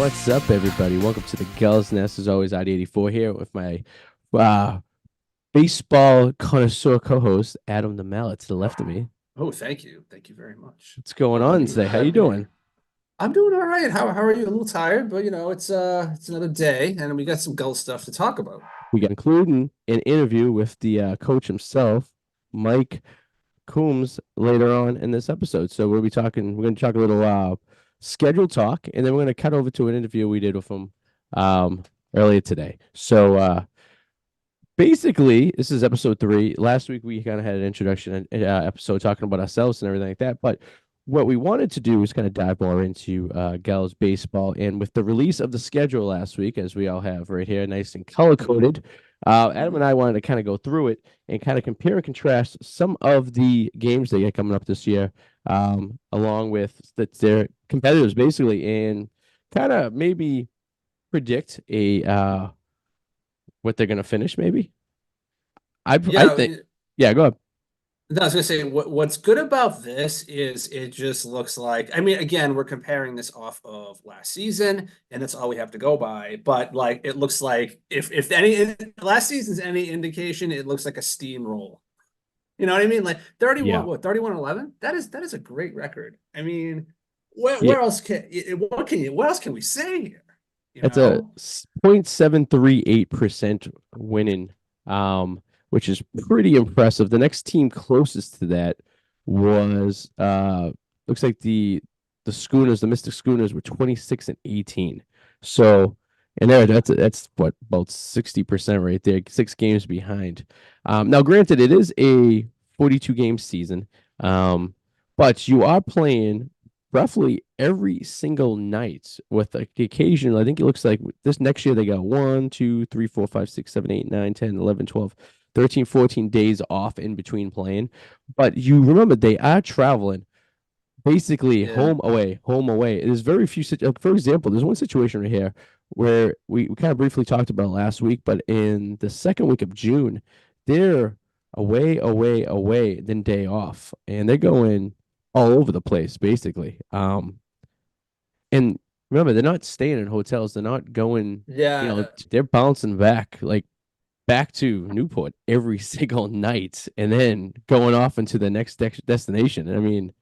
What's up, everybody? Welcome to the Gulls Nest. As always, ID84 here with my uh, baseball connoisseur co-host, Adam the Mallett, to the left of me. Oh, thank you. Thank you very much. What's going on today? How you doing? I'm doing all right. How are you? A little tired, but it's another day and we got some gull stuff to talk about. We got including an interview with the coach himself, Mike Coombs, later on in this episode. So we'll be talking. We're going to talk a little schedule talk, and then we're going to cut over to an interview we did with him earlier today. So basically, this is episode 3. Last week we kind of had an introduction episode talking about ourselves and everything like that. But what we wanted to do is kind of dive more into Gals baseball. And with the release of the schedule last week, as we all have right here, nice and color coded, Adam and I wanted to kind of go through it and kind of compare and contrast some of the games they get coming up this year, along with their competitors, basically, and kind of maybe predict a what they're gonna finish, maybe. I Yeah, think, yeah, go ahead. no, I was gonna say what's good about this is it just looks like, I mean, again, we're comparing this off of last season, and that's all we have to go by. But like it looks like if any last season's any indication, it looks like a steamroll. You know what I mean? Like 31, Yeah, what, 31-11? That is a great record. I mean, where yeah, where else can what else can we say here? You it's a know? 0.738% winning, which is pretty impressive. The next team closest to that was looks like the Schooners, the Mystic Schooners were 26-18. So, and that's what, about 60% right there, 6 games behind. Now granted, it is a 42 game season. But you are playing roughly every single night with the occasion. I think it looks like this next year they got 1, 2, 3, 4, 5, 6, 7, 8, 9, 10, 11, 12, 13, 14 days off in between playing. But you remember they are traveling basically Yeah. home away, home away. There's very few, for example, there's one situation right here where we kind of briefly talked about last week, but in the second week of June, they're away, away, away, then day off, and they're going all over the place basically. And remember, they're not staying in hotels. They're not going, Yeah. they're bouncing back to Newport every single night and then going off into the next destination. I mean,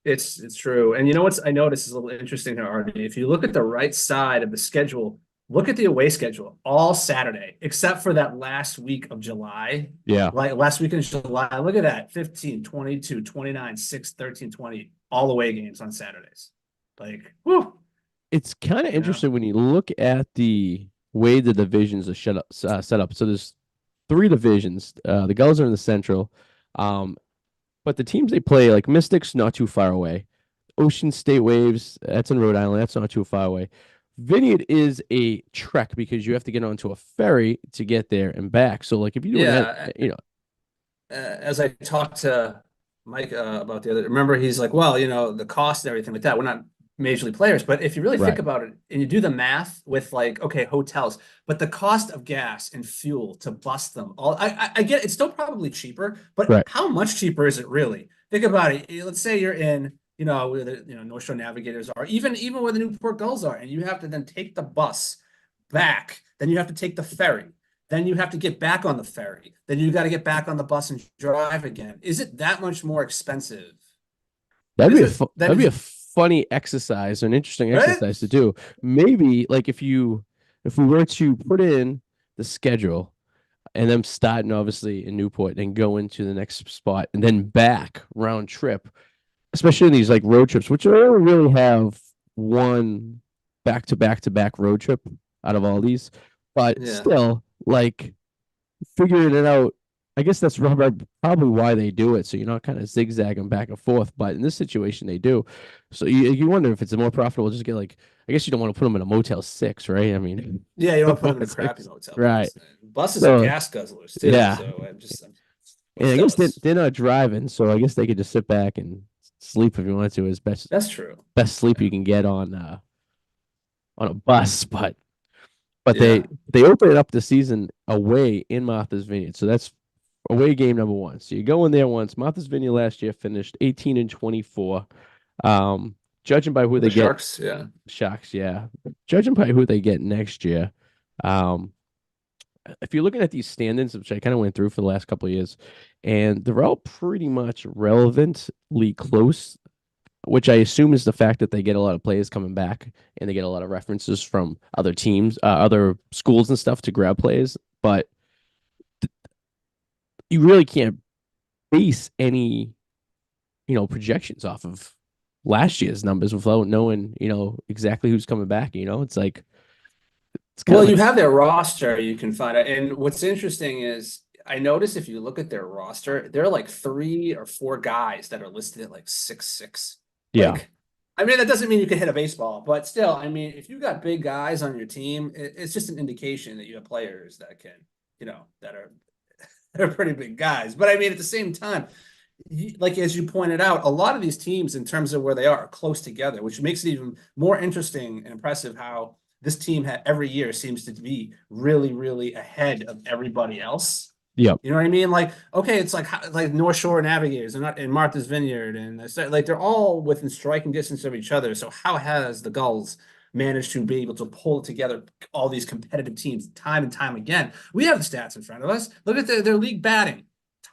It's true. And you know what's I noticed is a little interesting here, Artie. If you look at the right side of the schedule, look at the away schedule, all Saturday, except for that last week of July. yeah. Like last week in July, look at that 15, 22, 29, 6, 13, 20, all away games on Saturdays. Like, whew, It's kind of you know. interesting when you look at the way the divisions are set up. So there's 3 divisions. The Gulls are in the Central, but the teams they play, like Mystics, not too far away. Ocean State Waves, that's in Rhode Island. That's not too far away. Vineyard is a trek because you have to get onto a ferry to get there and back. So, like, if you're doing that, Yeah, as I talked to Mike about the other, remember he's like, well, the cost and everything like that. We're not major league players, but if you really think right, about it and you do the math with like, okay, hotels, but the cost of gas and fuel to bus them all, I get it's still probably cheaper, but right. how much cheaper is it really? Think about it. Let's say you're in, where the North Shore Navigators are, even where the Newport Gulls are, and you have to then take the bus back, then you have to take the ferry. Then you have to get back on the ferry. Then you got to get back on the bus and drive again. Is it that much more expensive? That'd Is be a it that that'd be a is funny exercise, or an interesting right? exercise to do. Maybe like if we were to put in the schedule and then starting obviously in Newport and going to the next spot and then back round trip, especially in these like road trips, which I only really have one back to back to back road trip out of all these, but Yeah. still like figuring it out. I guess that's probably why they do it. So you're not kind of zigzagging back and forth. But in this situation, they do. So you wonder if it's more profitable just get like, I guess you don't want to put them in a Motel 6, right? I mean, Yeah, you don't put them in a crappy six, motel right. because buses are So gas guzzlers too. yeah. So but And I still, guess it's they're not driving. So I guess they could just sit back and sleep if you wanted to. Is that's true. best sleep Yeah. you can get on a bus. But they Yeah. they open it up the season away in Martha's Vineyard. So that's away game number 1. So you go in there once. Martha's Vineyard last year finished 18-24. Um, judging by who The they get, Sharks, yeah. Sharks, yeah, judging by who they get next year, um, if you're looking at these standings, which I kind of went through for the last couple of years, and they're all pretty much relevantly close, which I assume is the fact that they get a lot of players coming back and they get a lot of references from other teams, other schools and stuff to grab players. But you really can't base any, projections off of last year's numbers without knowing, exactly who's coming back. It's like it's kind Well, of you like, have their roster, you can find out. And what's interesting is I notice if you look at their roster, there are like 3 or 4 guys that are listed at like 6'6". yeah, Like, I mean, that doesn't mean you can hit a baseball, but still, I mean, if you got big guys on your team, it's just an indication that you have players that can, that are they're pretty big guys. But I mean, at the same time, like as you pointed out, a lot of these teams, in terms of where they are close together, which makes it even more interesting and impressive how this team every year seems to be really, really ahead of everybody else. yeah, You know what I mean? Like, okay, it's like North Shore Navigators and not in Martha's Vineyard, and like they're all within striking distance of each other. So how has the Gulls managed to be able to pull together all these competitive teams time and time again? We have the stats in front of us. Look at their league batting.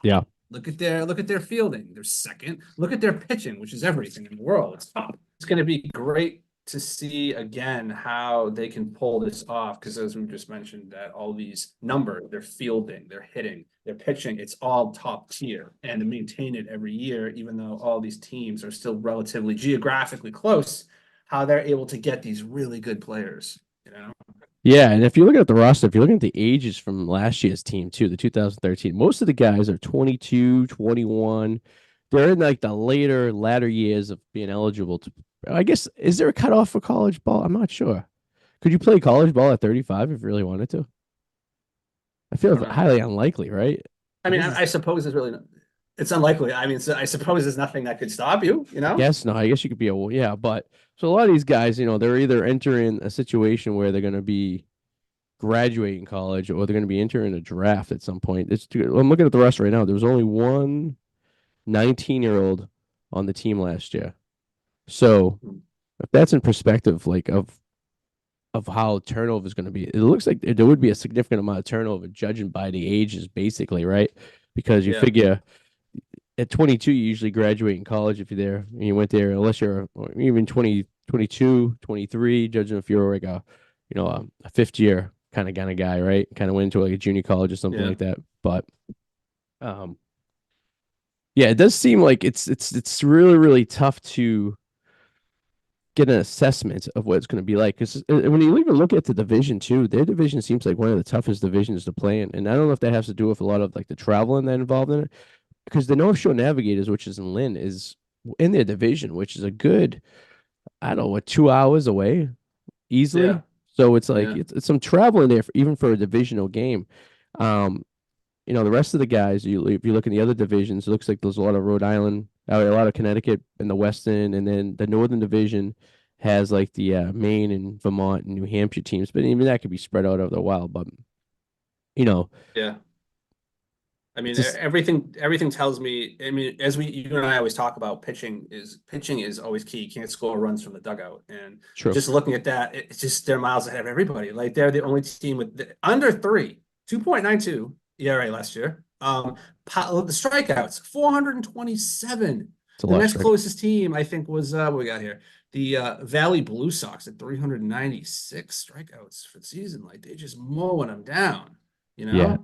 yeah. Look at their fielding. They're second. Look at their pitching, which is everything in the world. It's top. It's going to be great to see again how they can pull this off, because as we just mentioned, that all these numbers, their fielding, their hitting, their pitching, it's all top tier, and to maintain it every year, even though all these teams are still relatively geographically close, how they're able to get these really good players, Yeah, and if you look at the roster, if you're looking at the ages from last year's team too, the 2013, most of the guys are 22, 21. They're in like the latter years of being eligible to. I guess, is there a cutoff for college ball? I'm not sure. Could you play college ball at 35 if you really wanted to? I I feel don't know. highly unlikely, right? I I mean, guess I suppose it's unlikely. I mean, so I suppose there's nothing that could stop you, I guess no. I guess you could be yeah, but so a lot of these guys, they're either entering a situation where they're going to be graduating college or they're going to be entering a draft at some point. I'm looking at the rest right now. There was only one 19-year-old on the team last year. So if that's in perspective, like of how turnover is going to be, it looks like there would be a significant amount of turnover, judging by the ages, basically, right? Because you Yeah. figure at 22, you usually graduate in college if you're there, and you went there, unless you're even 20, 22, 23, judging if you're like a fifth year kind of guy, right? Kind of went into like a junior college or something Yeah. like that. But um, yeah, it does seem like it's really really tough to get an assessment of what it's going to be like. Because when you even look at the division too, their division seems like one of the toughest divisions to play in. And I don't know if that has to do with a lot of like the traveling that involved in it. Because the North Shore Navigators, which is in Lynn, is in their division, which is a good, I don't know, what, 2 hours away Yeah. easily. So it's like Yeah. it's some traveling there even for a divisional game. Um, the rest of the guys, if you look in the other divisions, it looks like there's a lot of Rhode Island, a lot of Connecticut in the Western, and then the Northern Division has like the Maine and Vermont and New Hampshire teams, but even that could be spread out over the while. But you know, Yeah. I it's mean, just everything tells me. I mean, as you and I always talk about, pitching is always key. You can't score runs from the dugout, and true. just looking at that, it's just they're miles ahead of everybody. Like they're the only team with under 3, 2.92 ERA last year. The strikeouts 427. It's a The lot of next strike. closest team I think was what we got here, the Valley Blue Sox at 396 strikeouts for the season. Like they just mowing them down. You Yeah, know?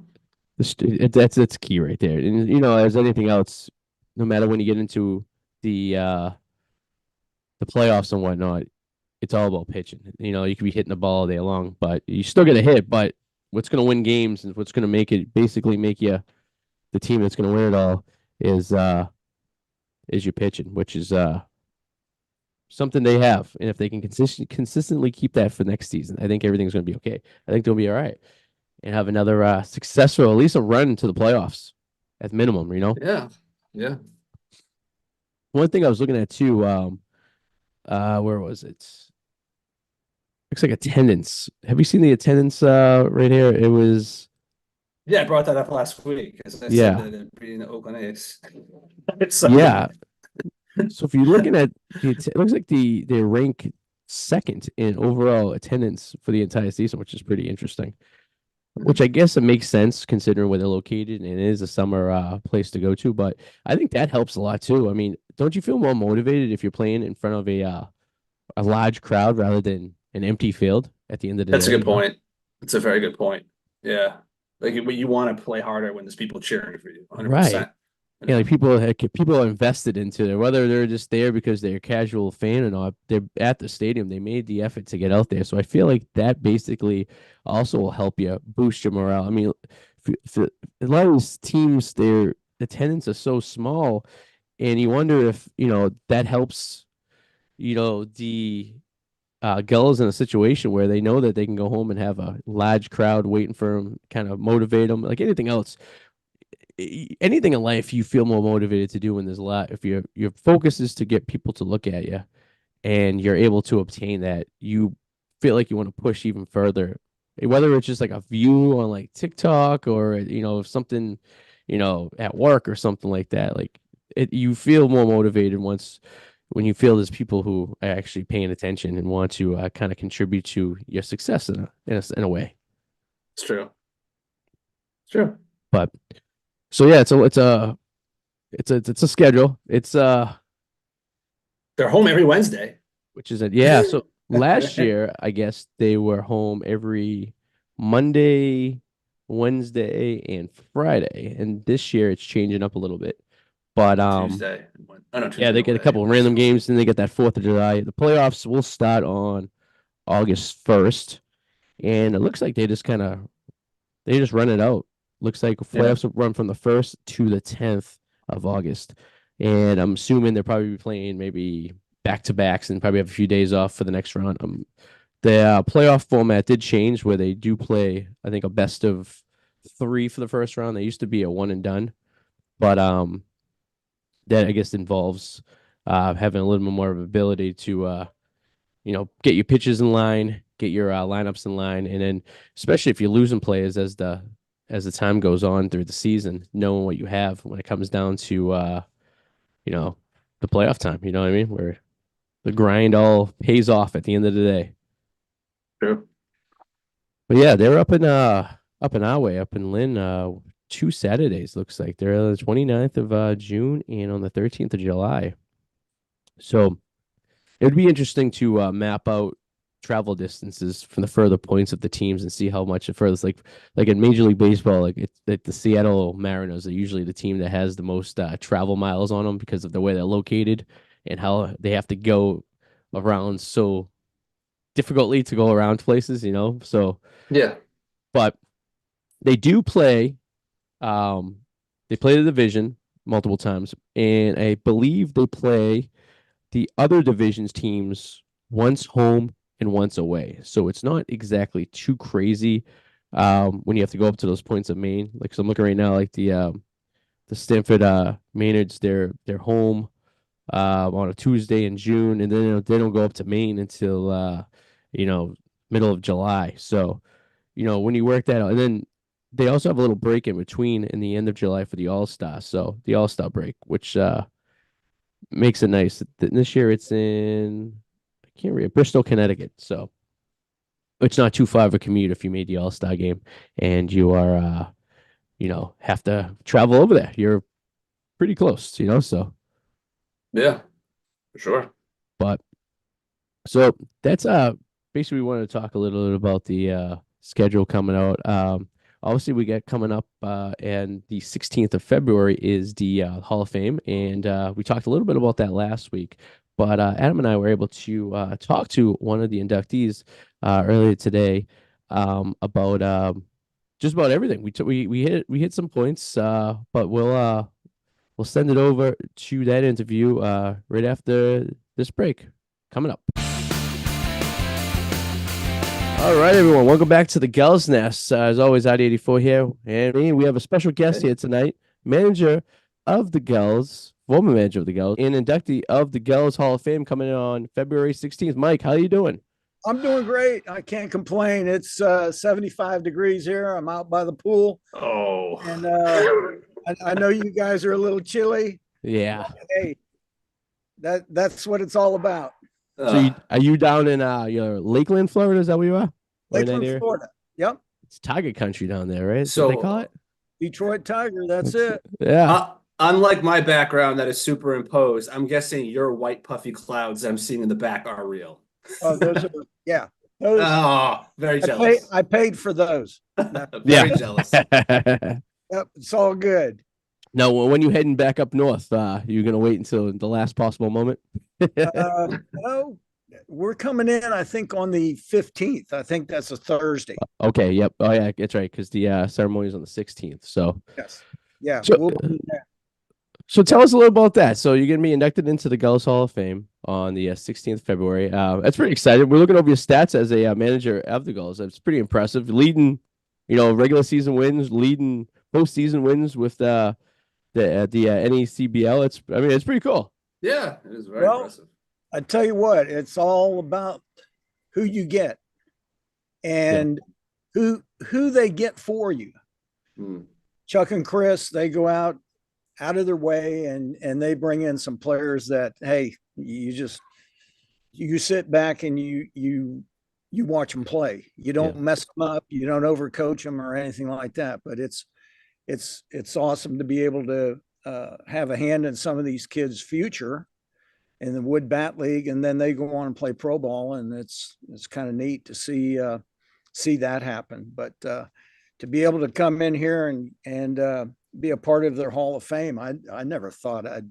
that's key right there. And as anything else, no matter when you get into the uh the playoffs and whatnot, it's all about pitching. You could be hitting the ball all day long, but you still get a hit. But what's going to win games and what's going to basically make you the team that's going to win it all is your pitching, which is something they have. And if they can consistently keep that for next season, I think everything's going to be okay. I think they'll be all right and have another successful, at least a run to the playoffs at minimum. Yeah. Yeah. One thing I was looking at too, where was it? Looks like attendance. Have you seen the attendance right here? It was Yeah, I brought that up last week because I said yeah. that it being the Oakland A's. It's Yeah. So if you're looking at it looks like they rank second in overall attendance for the entire season, which is pretty interesting. Which I guess it makes sense considering where they're located and it is a summer place to go to. But I think that helps a lot too. I mean, don't you feel more motivated if you're playing in front of a large crowd rather than an empty field at the end of the That's a day, good you know? point. That's a very good point. Yeah. Like you want to play harder when there's people cheering for you, Right. 100%. You Yeah, like know? people are invested into it, whether they're just there because they're a casual fan or not. They're at the stadium. They made the effort to get out there. So I feel like that basically also will help you boost your morale. I mean, a lot of these teams, their attendance are so small, and you wonder if that helps. The Gulls in a situation where they know that they can go home and have a large crowd waiting for them, kind of motivate them, like anything else anything in life you feel more motivated to do when there's a lot if your focus is to get people to look at you and you're able to obtain that you feel like you want to push even further whether it's just like a view on like TikTok or something at work or something like that like you feel more motivated once when you feel there's people who are actually paying attention and want to kind of contribute to your success in a way It's true. It's true. but so yeah it's a schedule. It's They're home every Wednesday. which is yeah. So last year, I guess they were home every Monday, Wednesday, and Friday, and this year it's changing up a little bit. But Tuesday. Oh no, yeah, Tuesday, they get a Wednesday. couple of random games, and they get that Fourth of July. The playoffs will start on August 1st, and it looks like they just run it out. Looks like Yeah. playoffs will run from the 1st to the 10th of August. And I'm assuming they'll probably be playing maybe back to backs and probably have a few days off for the next round. The playoff format did change where they do play, I think, a best of three for the first round. They used to be a one and done, but that I guess involves having a little bit more of ability to get your pitches in line, get your lineups in line, and then especially if you're losing players as the time goes on through the season, knowing what you have when it comes down to you know the playoff time. You know what I mean? Where the grind all pays off at the end of the day. True. But yeah, they're up in our way, up in Lynn. 2 Saturdays looks like they're on the 29th of June and on the 13th of July. So it would be interesting to map out travel distances from the further points of the teams and see how much it furthers. Like in Major League Baseball, like it's like the Seattle Mariners are usually the team that has the most travel miles on them because of the way they're located and how they have to go around so difficultly to go around places, you know. So, Yeah. but they do play. Um, they play the division multiple times, and I believe they play the other divisions teams once home and once away. So it's not exactly too crazy when you have to go up to those points of Maine. Like so I'm looking right now, like the Stanford Maynards, they're home on a Tuesday in June, and then they don't go up to Maine until you know middle of July. So when you work that out, and then they also have a little break in between in the end of July for the All Star. So the All Star break, which makes it nice. This year it's in I can't read Bristol, Connecticut. So it's not too far of a commute if you made the All Star game and you are have to travel over there. You're pretty close, so Yeah. For sure. but so that's basically we wanted to talk a little bit about the schedule coming out. Obviously we got coming up and the 16th of February is the Hall of Fame, and we talked a little bit about that last week. But Adam and I were able to talk to one of the inductees earlier today about just about everything. We hit some points, but we'll send it over to that interview right after this break coming up. All right, everyone. Welcome back to the Gulls Nest. As always, ID84 here. And we have a special guest Hey. here tonight, manager of the Gulls, former manager of the Gulls, and inductee of the Gulls Hall of Fame coming in on February 16th. Mike, how you doing? I'm doing great. I can't complain. It's 75 degrees here. I'm out by the pool, Oh. and I know you guys are a little chilly. Yeah. Hey, That's what it's all about. So are you down in your Lakeland, Florida? Is that where you are? Or in that Lakeland, area? Florida. Yep. It's Tiger Country down there, right? Is that what they call it? Detroit Tiger. That's it. Yeah. Unlike my background that is superimposed, I'm guessing your white puffy clouds I'm seeing in the back are real. Oh, those are those. Oh, very jealous. I paid for those. Very jealous. Yep, it's all good. No, when you heading back up north, you're gonna wait until the last possible moment. No, we're coming in, I think, on the 15th. I think that's a Thursday. Okay. Yep. Oh yeah, that's right. Because the ceremony is on the 16th. So Yes. Yeah. So- We'll be there. So tell us a little about that. So you're gonna be inducted into the Gulls Hall of Fame on the 16th of February. That's pretty exciting. We're looking over your stats as a manager of the Gulls. It's pretty impressive. Leading, regular season wins, leading postseason wins with the NECBL. It's pretty cool. Yeah, it is very Well, impressive. I tell you what, it's all about who you get and who they get for you. Chuck and Chris, they go out of their way and they bring in some players that, hey, you sit back and you watch them play. You don't mess them up. You don't overcoach them or anything like that. But it's awesome to be able to have a hand in some of these kids' future in the Wood Bat League, and then they go on and play pro ball, and it's kind of neat to see that happen. But to be able to come in here and be a part of their Hall of Fame, I never thought I'd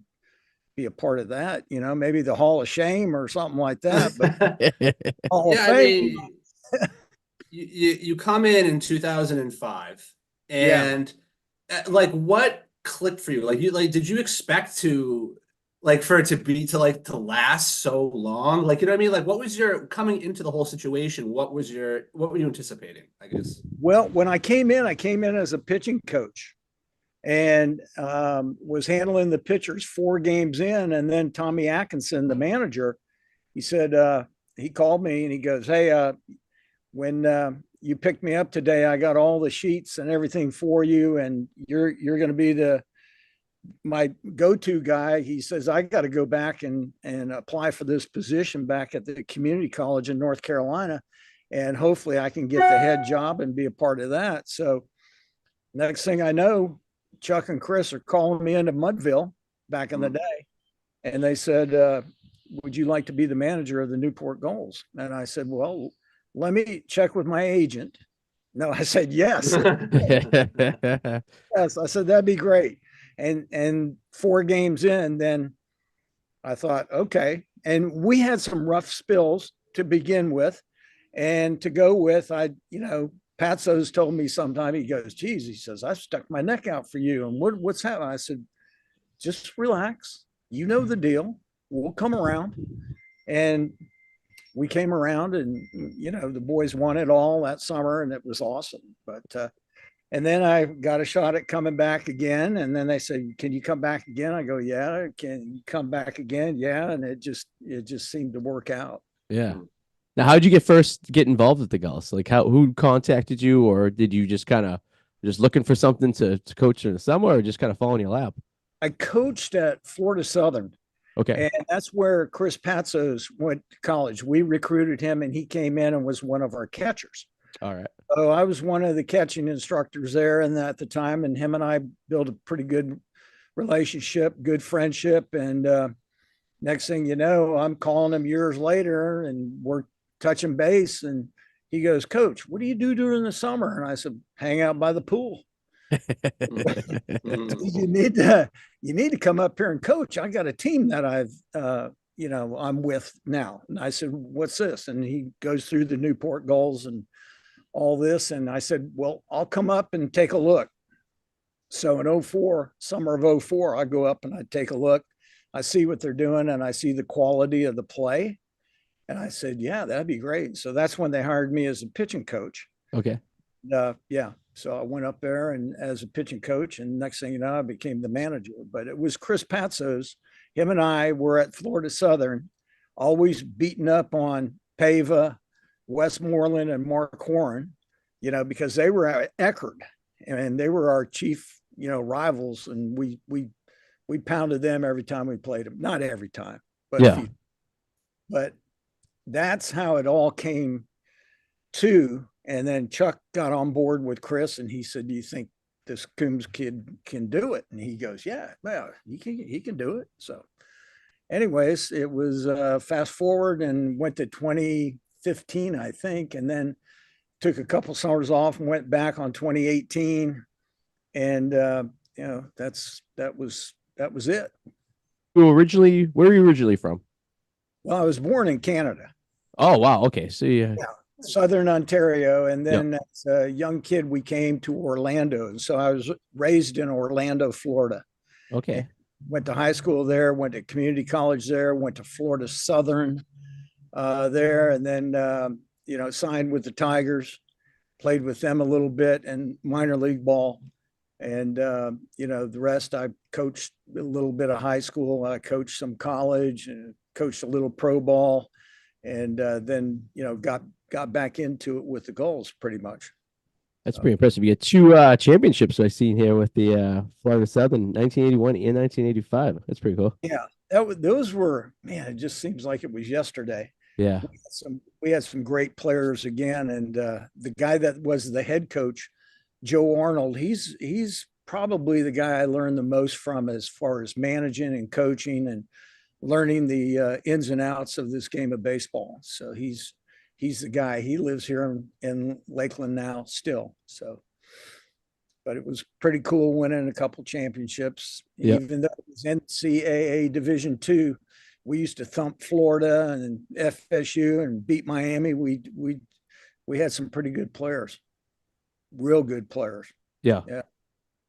be a part of that. Maybe the Hall of Shame or something like that. But Hall of Fame. You come in 2005, and what clicked for you? Did you expect for it to last so long? You know what I mean? What was your coming into the whole situation? What were you anticipating, I guess? Well, when I came in as a pitching coach and was handling the pitchers 4 games in. And then Tommy Atkinson, the manager, he said, he called me and he goes, hey, when you picked me up today, I got all the sheets and everything for you. And you're going to be my go-to guy. He says, I got to go back and apply for this position back at the community college in North Carolina. And hopefully I can get the head job and be a part of that. So next thing I know, Chuck and Chris are calling me into Mudville back in the day. And they said, would you like to be the manager of the Newport Gulls? And I said, well, let me check with my agent. No, I said, yes. Yes. I said, that'd be great. And 4 games in, then I thought, okay. And we had some rough spills to begin with. And to go with, Patso's told me sometime, he goes, geez, he says, I stuck my neck out for you. And what's happening? I said, just relax. You know the deal. We'll come around. And we came around and, the boys won it all that summer and it was awesome. But, and then I got a shot at coming back again. And then they said, can you come back again? I go, yeah. Can you come back again? Yeah. And it just seemed to work out. Yeah. Now, how did you first get involved with the Gulls? Who contacted you, or did you just kind of looking for something to coach in the summer, or just kind of fall in your lap? I coached at Florida Southern. Okay. And that's where Chris Patsos went to college. We recruited him and he came in and was one of our catchers. All right. So I was one of the catching instructors there and at the time, and him and I built a pretty good relationship, good friendship. And next thing you know, I'm calling him years later and we're touching base. And he goes, Coach, what do you do during the summer? And I said, hang out by the pool. You need to come up here and coach. I got a team that I'm with now. And I said, what's this? And he goes through the Newport Gulls and all this. And I said, well, I'll come up and take a look. So in summer of 04, I go up and I take a look. I see what they're doing and I see the quality of the play. And I said, yeah, that'd be great. So that's when they hired me as a pitching coach. Okay. Yeah. So I went up there and as a pitching coach, and next thing you know, I became the manager. But it was Chris Patsos. Him and I were at Florida Southern, always beating up on Pava, Westmoreland, and Mark Warren, because they were at Eckerd and they were our chief, rivals. And we pounded them every time we played them. Not every time, Yeah. But that's how it all came to. And then Chuck got on board with Chris, and he said, "Do you think this Coombs kid can do it?" And he goes, "Yeah, well, he can do it." So, anyways, it was fast forward and went to 2015, I think, and then took a couple summers off and went back on 2018, and that was it. Where are you originally from? Well, I was born in Canada. Oh, wow. Okay. So yeah. Southern Ontario, and then as a young kid we came to Orlando, and so I was raised in Orlando, Florida. Okay. Went to high school there, went to community college there, went to Florida Southern there, and then signed with the Tigers, played with them a little bit and minor league ball, and the rest. I coached a little bit of high school, I coached some college, and coached a little pro ball, and then got back into it with the Gulls pretty much. That's pretty impressive. You get two championships I've seen here with the Florida Southern, 1981 and 1985. That's pretty cool. Yeah, those were, man, it just seems like it was yesterday. Yeah. We had some great players again, and the guy that was the head coach, Joe Arnold, he's probably the guy I learned the most from as far as managing and coaching and learning the ins and outs of this game of baseball. So he's the guy. He lives here in Lakeland now still. So, but it was pretty cool winning a couple championships. Yep. Even though it was NCAA Division II, we used to thump Florida and FSU and beat Miami. We had some pretty good players, real good players. Yeah.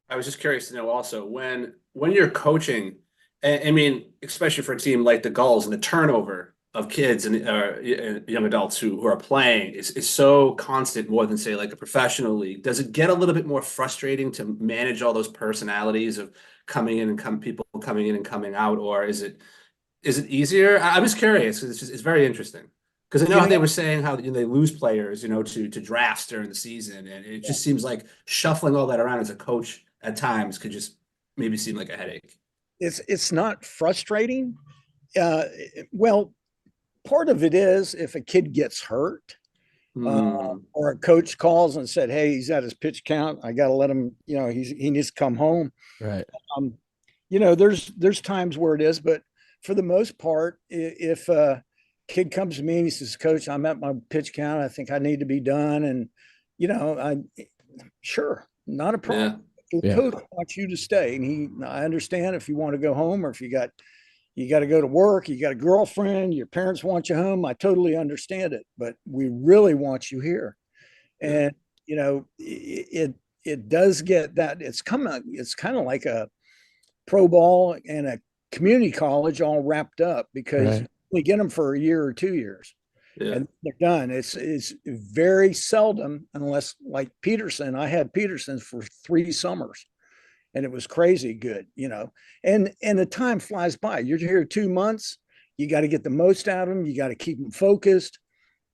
I was just curious to know also when you're coaching, I mean, especially for a team like the Gulls, and the turnover of kids and young adults who are playing is so constant, more than say like a professional league. Does it get a little bit more frustrating to manage all those personalities of coming in and people coming in and coming out, or is it easier? I'm just curious because it's very interesting. Because I know how they were saying how they lose players, to drafts during the season, and it just seems like shuffling all that around as a coach at times could just maybe seem like a headache. It's not frustrating. Well, part of it is if a kid gets hurt, or a coach calls and said, "Hey, he's at his pitch count. I got to let him. He needs to come home." Right. There's times where it is, but for the most part, if a kid comes to me and he says, "Coach, I'm at my pitch count. I think I need to be done," and sure, not a problem. The coach wants you to stay, and I understand if you want to go home, or if you got to go to work, you got a girlfriend, your parents want you home. I totally understand it, but we really want you here. And it does get that. It's kind of like a pro ball and a community college all wrapped up, because we get them for a year or 2 years. Yeah. And they're done. It's very seldom, unless like Peterson. I had Peterson for 3 summers, and it was crazy good, and the time flies by. You're here 2 months. You got to get the most out of them. You got to keep them focused,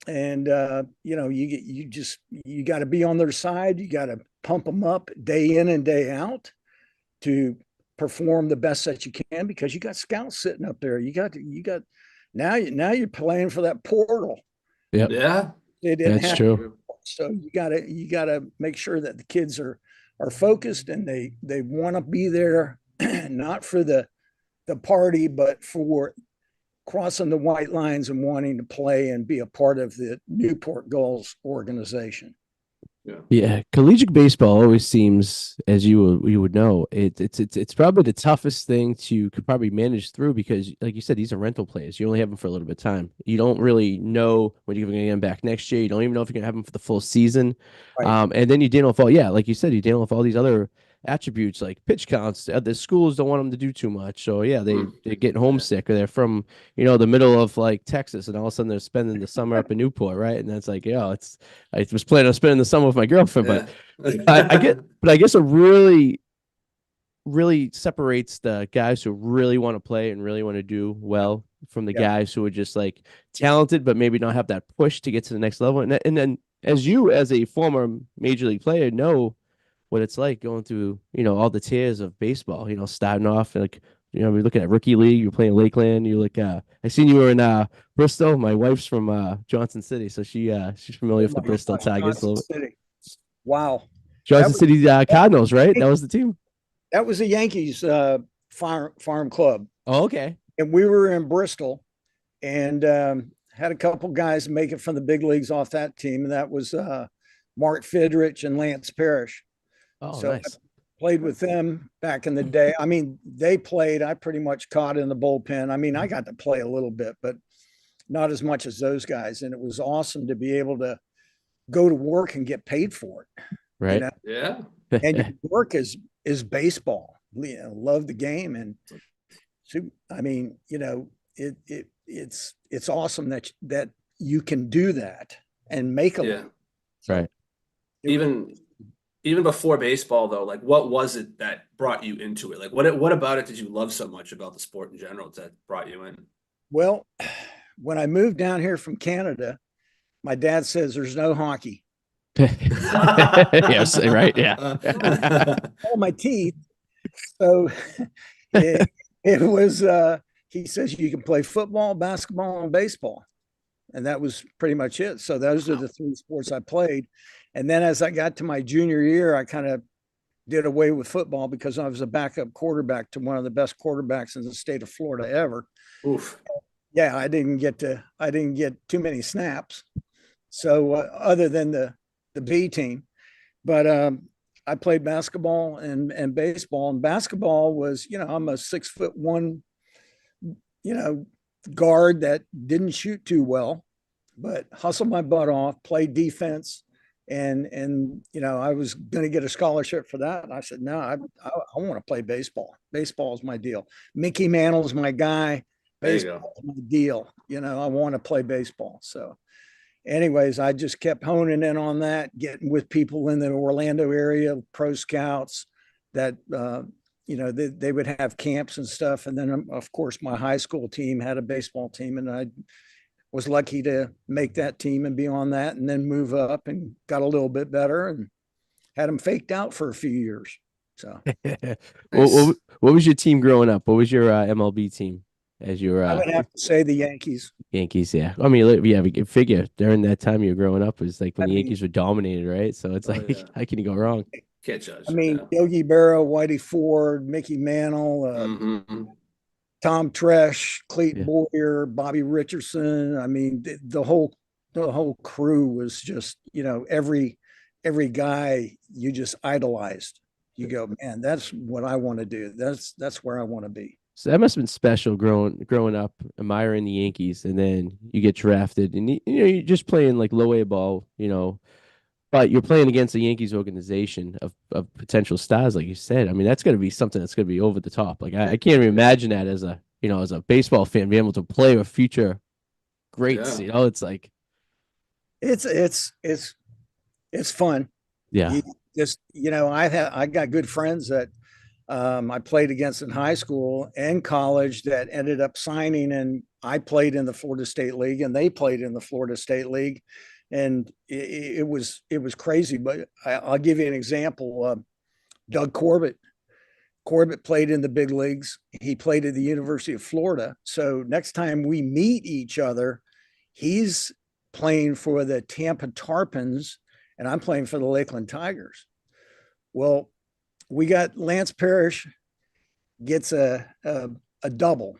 and you got to be on their side. You got to pump them up day in and day out to perform the best that you can, because you got scouts sitting up there. You got now you're playing for that portal. Yep. Yeah. That's true. So you gotta make sure that the kids are focused, and they want to be there, not for the party, but for crossing the white lines and wanting to play and be a part of the Newport Gulls organization. Yeah, collegiate baseball always seems, as you would know, it's probably the toughest thing to probably manage through, because, like you said, these are rental players. You only have them for a little bit of time. You don't really know when you're going to get them back next year. You don't even know if you're going to have them for the full season. Right. And then you deal with like you said, you deal with all these other attributes like pitch counts. The schools don't want them to do too much, so they're getting homesick, or they're from the middle of like Texas, and all of a sudden they're spending the summer up in Newport, right? And that's like, I was planning on spending the summer with my girlfriend, but I guess it really separates the guys who really want to play and really want to do well from the guys who are just like talented but maybe not have that push to get to the next level. And then as a former major league player know what it's like going through, all the tiers of baseball, starting off like we're looking at rookie league. You're playing Lakeland. You're like, I seen you were in Bristol. My wife's from Johnson City, so she's familiar with the Bristol Tigers a little bit. City. Wow. Johnson City Cardinals, right? That was the team. That was the Yankees farm club. Oh, okay. And we were in Bristol, and had a couple guys make it from the big leagues off that team, and that was Mark Fidrich and Lance Parrish. Oh, so nice. I played with them back in the day. I mean, they played. I pretty much caught in the bullpen. I mean, I got to play a little bit, but not as much as those guys. And it was awesome to be able to go to work and get paid for it. Right. You know? Yeah. And your work is baseball. You know, love the game. And so, I mean, you know, it's awesome that you can do that and make a living. Right. Even before baseball, though, like what was it that brought you into it? Like what about it did you love so much about the sport in general that brought you in? Well, when I moved down here from Canada, my dad says there's no hockey. Yes, right. Yeah. All my teeth. So it was he says you can play football, basketball, and baseball. And that was pretty much it. So those are the three sports I played. And then as I got to my junior year, I kind of did away with football because I was a backup quarterback to one of the best quarterbacks in the state of Florida ever. Oof. Yeah, I didn't get too many snaps. So other than the B team, but I played basketball and baseball. And basketball was, you know, I'm a 6'1", you know, guard that didn't shoot too well, but hustled my butt off, played defense. And you know, I was going to get a scholarship for that. And I said, no, I want to play baseball. Baseball is my deal. Mickey Mantle's my guy. Baseball is my deal. You know, I want to play baseball. So anyways, I just kept honing in on that, getting with people in the Orlando area, pro scouts that, you know, they would have camps and stuff. And then, of course, my high school team had a baseball team, and I was lucky to make that team and be on that, and then move up and got a little bit better and had them faked out for a few years. So what was your team growing up? What was your MLB team as your I would have to say the Yankees. Yankees, yeah. I mean, yeah, we can figure during that time you were growing up, it was like when the Yankees were dominated, right? So it's like, how can you go wrong? Can't judge. I mean, Yogi Berra, Whitey Ford, Mickey Mantle, Tom Tresh, Cleet Boyer, Bobby Richardson. I mean, the whole crew was just, you know, every guy you just idolized. You go, man, that's what I want to do. That's where I want to be. So that must have been special growing up, admiring the Yankees, and then you get drafted, and you know you're just playing like low A ball, you know, but you're playing against the Yankees organization of potential stars, like you said. I mean, that's going to be something that's going to be over the top. Like I can't even imagine that as a baseball fan, being able to play with future greats. You know, it's like it's fun. Yeah. You know, I got good friends that I played against in high school and college that ended up signing, and I played in the Florida State League and they played in the Florida State League. And it was crazy, but I'll give you an example. Doug Corbett played in the big leagues. He played at the University of Florida. So next time we meet each other, he's playing for the Tampa Tarpons and I'm playing for the Lakeland Tigers. Well, we got Lance Parrish gets a double,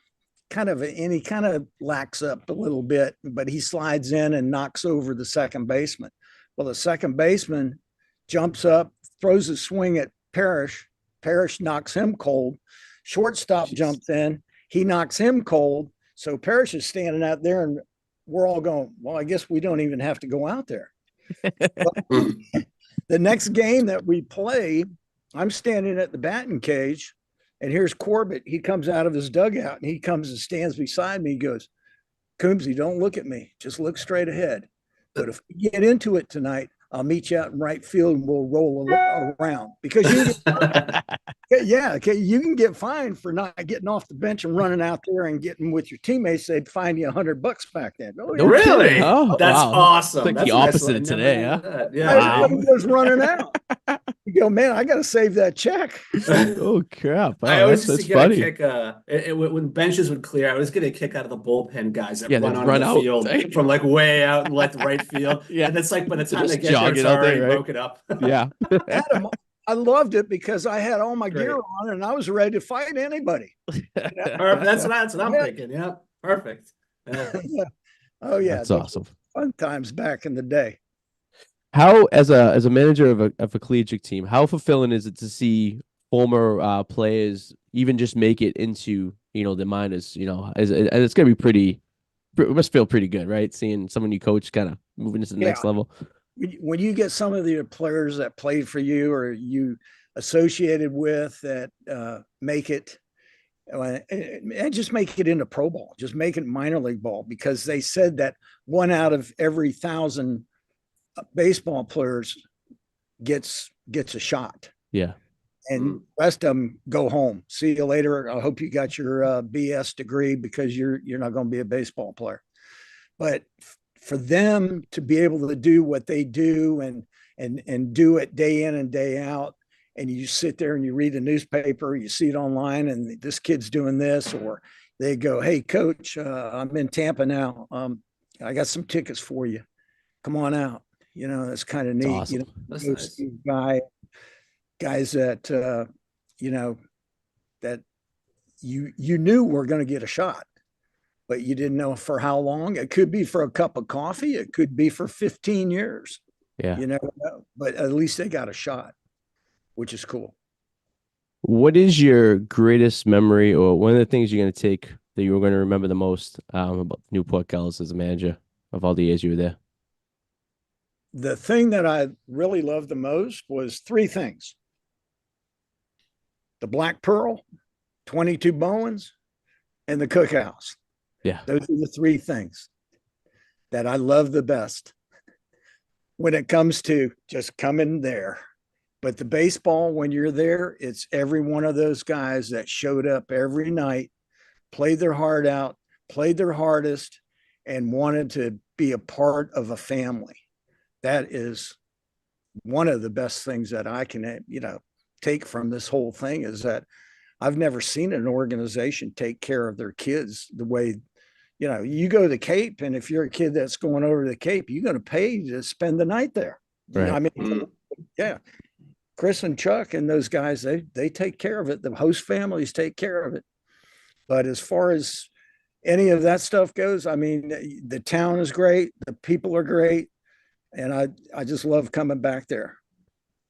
and he kind of lacks up a little bit, but he slides in and knocks over the second baseman. Well, the second baseman jumps up, throws a swing at Parrish. Parrish knocks him cold. Shortstop jumps in, he knocks him cold. So Parrish is standing out there, and we're all going, well, I guess we don't even have to go out there. The next game that we play, I'm standing at the batting cage, and here's Corbett. He comes out of his dugout, and he comes and stands beside me. He goes, Coombsy, don't look at me. Just look straight ahead. But if we get into it tonight, I'll meet you out in right field, and we'll roll around. Because Yeah, okay. You can get fined for not getting off the bench and running out there and getting with your teammates. They'd fine you $100 back then. Oh, No yeah. Really? kidding. Oh, That's wow. awesome. It's like That's the a nice opposite one. of I never today, knew huh? that. Yeah. Wow. Everybody goes running out. You go, man, I got to save that check. Oh crap! I Oh, always used that's to get a funny. kick. When benches would clear, I always get a kick out of the bullpen guys that Yeah, run they'd onto run the out. field from like way out in left right field. Yeah. And it's like by the They're time they just get there, it's jogging out there, already right? broken up. Yeah. Adam, I loved it because I had all my Great. gear on and I was ready to fight anybody. That's what I'm thinking. Yeah, perfect. Yeah. Oh yeah, That's those awesome. fun times back in the day. How, as a manager of a collegiate team, how fulfilling is it to see former players even just make it into the minors? And it's gonna be pretty. It must feel pretty good, right? Seeing someone you coach kind of moving to the next level. When you get some of the players that played for you or you associated with that make it, and just make it into pro ball, just make it minor league ball, because they said that 1 out of every 1,000 baseball players gets a shot. Yeah. And the rest of them go home. See you later. I hope you got your BS degree, because you're not going to be a baseball player. But for them to be able to do what they do and do it day in and day out, and you sit there and you read the newspaper, you see it online, and this kid's doing this, or they go, "Hey, coach, I'm in Tampa now. I got some tickets for you. Come on out." That's kind of neat. Awesome. That's nice. Guys that that you knew were going to get a shot, but you didn't know for how long. It could be for a cup of coffee. It could be for 15 years. Yeah. You never know. But at least they got a shot, which is cool. What is your greatest memory, or one of the things you're going to take that you're going to remember the most about Newport Gulls as a manager of all the years you were there? The thing that I really loved the most was 3 things: the Black Pearl, 22 Bowens, and the Cookhouse. Yeah. Those are the 3 things that I love the best when it comes to just coming there. But the baseball, when you're there, it's every one of those guys that showed up every night, played their heart out, played their hardest, and wanted to be a part of a family. That is one of the best things that I can, take from this whole thing, is that I've never seen an organization take care of their kids the way, you go to the Cape, and if you're a kid that's going over to the Cape, you're going to pay to spend the night there. Right. I mean, yeah. Chris and Chuck and those guys, they take care of it. The host families take care of it. But as far as any of that stuff goes, I mean, the town is great. The people are great. And I just love coming back there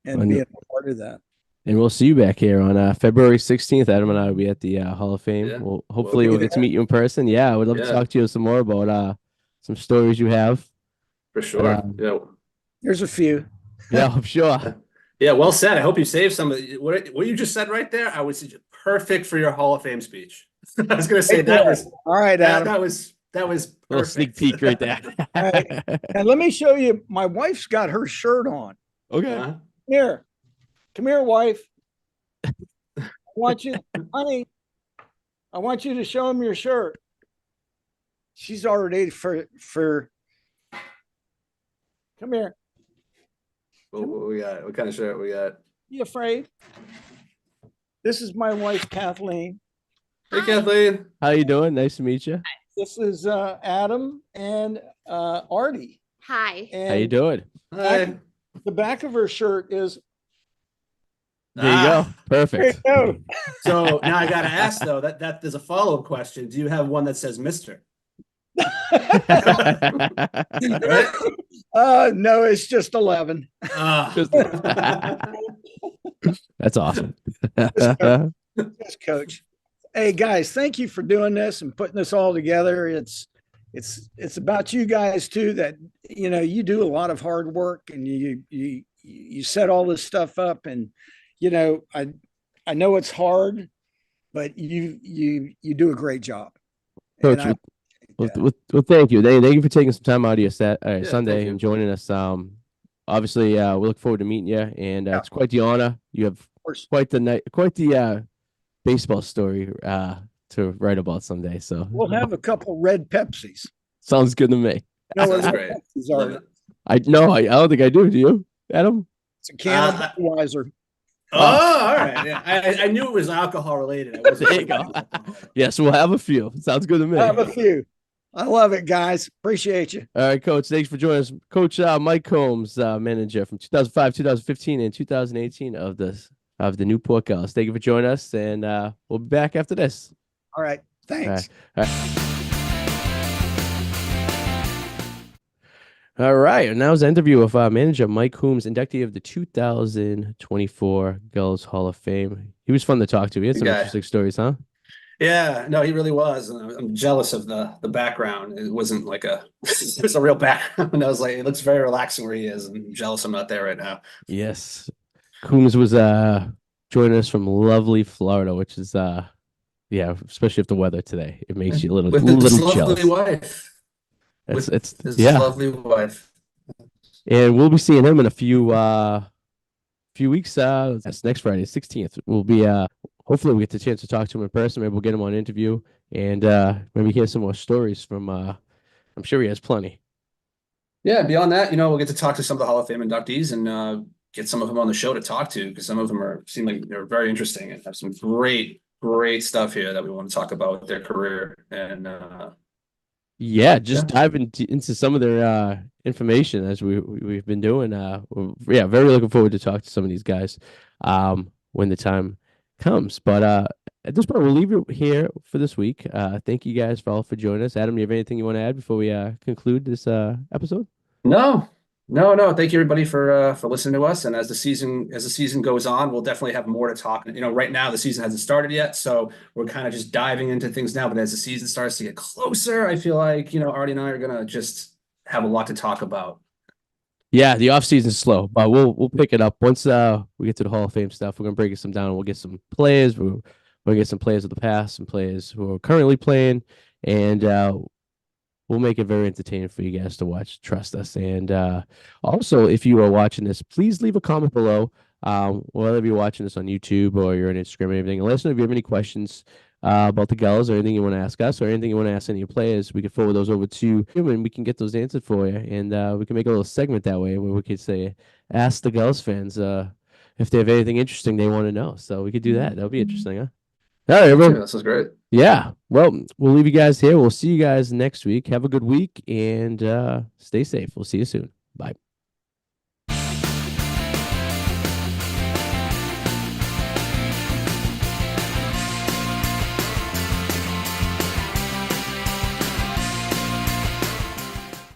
and being a part of that. And we'll see you back here on February 16th. Adam and I will be at the Hall of Fame. Yeah. Hopefully we'll get to meet you in person. Yeah, I would love to talk to you some more about some stories you have. For sure. Yeah. There's a few. Yeah, I'm sure. Yeah, well said. I hope you saved some of what you just said right there. I would say perfect for your Hall of Fame speech. I was going to say that was all right, Adam. That was perfect. A little sneak peek right there. All right. And let me show you. My wife's got her shirt on. Okay. Come here, wife. I want you, honey. I want you to show him your shirt. She's already for. Come here. What we got? What kind of shirt we got? You afraid? This is my wife, Kathleen. Hey, Kathleen. How you doing? Nice to meet you. This is Adam and Artie. Hi. And How you doing? Hi. the back of her shirt is. There you go. Perfect. There you go. So now I got to ask though, that there's a follow-up question. Do you have one that says Mr.? Right? No, it's just 11. That's awesome. Yes, Coach. Hey guys, thank you for doing this and putting this all together. It's about you guys too, that you do a lot of hard work, and you set all this stuff up, and I know it's hard, but you do a great job. Coach, well, thank you. Thank you for taking some time out of your Sunday and joining us. Obviously, we look forward to meeting you, and it's quite the honor. You have course. quite the night, quite the baseball story to write about someday. So We'll have a couple red Pepsis. sounds good to me. You know what Sounds red great. Pepsis Love are? it. I don't think I do. Do you, Adam? It's a can of Uh, Budweiser. Oh, all right. Yeah, I knew it was alcohol related. I wasn't There you sure go. if it was alcohol. Yes, we'll have a few. Sounds good to me. Have a few. I love it, guys. Appreciate you. All right, Coach. Thanks for joining us, Coach Mike Coombs, manager from 2005, 2015, and 2018 of the Newport Gulls. Thank you for joining us, and we'll be back after this. All right. Thanks. All right. All right, and now is the interview of manager Mike Coombs, inductee of the 2024 Gulls Hall of Fame. He was fun to talk to. He had some interesting stories, huh? Yeah, no, he really was. And I'm jealous of the background. It wasn't like it was a real background. I was like, it looks very relaxing where he is. And I'm jealous I'm not there right now. Yes. Coombs was joining us from lovely Florida, which is yeah, especially if the weather today. It makes you a little With his jealous. lovely wife. It's His yeah. lovely wife. And we'll be seeing him in a few weeks. That's next Friday, 16th. We'll be hopefully we get the chance to talk to him in person. Maybe we'll get him on an interview and maybe hear some more stories from I'm sure he has plenty. Yeah, beyond that, we'll get to talk to some of the Hall of Fame inductees and get some of them on the show to talk to, because some of them seem like they're very interesting and have some great stuff here that we want to talk about with their career. And yeah, just dive into some of their information as we've been doing. Yeah, very looking forward to talk to some of these guys when the time comes. But at this point, we'll leave it here for this week. Thank you guys all for joining us. Adam, do you have anything you want to add before we conclude this episode? No. Thank you, everybody, for listening to us. And as the season goes on, we'll definitely have more to talk. Right now the season hasn't started yet, so we're kind of just diving into things now. But as the season starts to get closer, I feel like Artie and I are gonna just have a lot to talk about. Yeah, the off season's slow, but we'll pick it up once we get to the Hall of Fame stuff. We're gonna break some down. We'll get some players. We'll get some players of the past, some players who are currently playing, and we'll make it very entertaining for you guys to watch. Trust us. And also, if you are watching this, please leave a comment below. Whether you're watching this on YouTube or you're on Instagram or anything, and let us know if you have any questions about the Gulls or anything you want to ask us or anything you want to ask any of your players. We can forward those over to you and we can get those answered for you. And we can make a little segment that way where we could say, ask the Gulls fans if they have anything interesting they want to know. So we could do that. That'll be interesting, huh? All right, everyone. This was great. Yeah. Well, we'll leave you guys here. We'll see you guys next week. Have a good week and stay safe. We'll see you soon. Bye.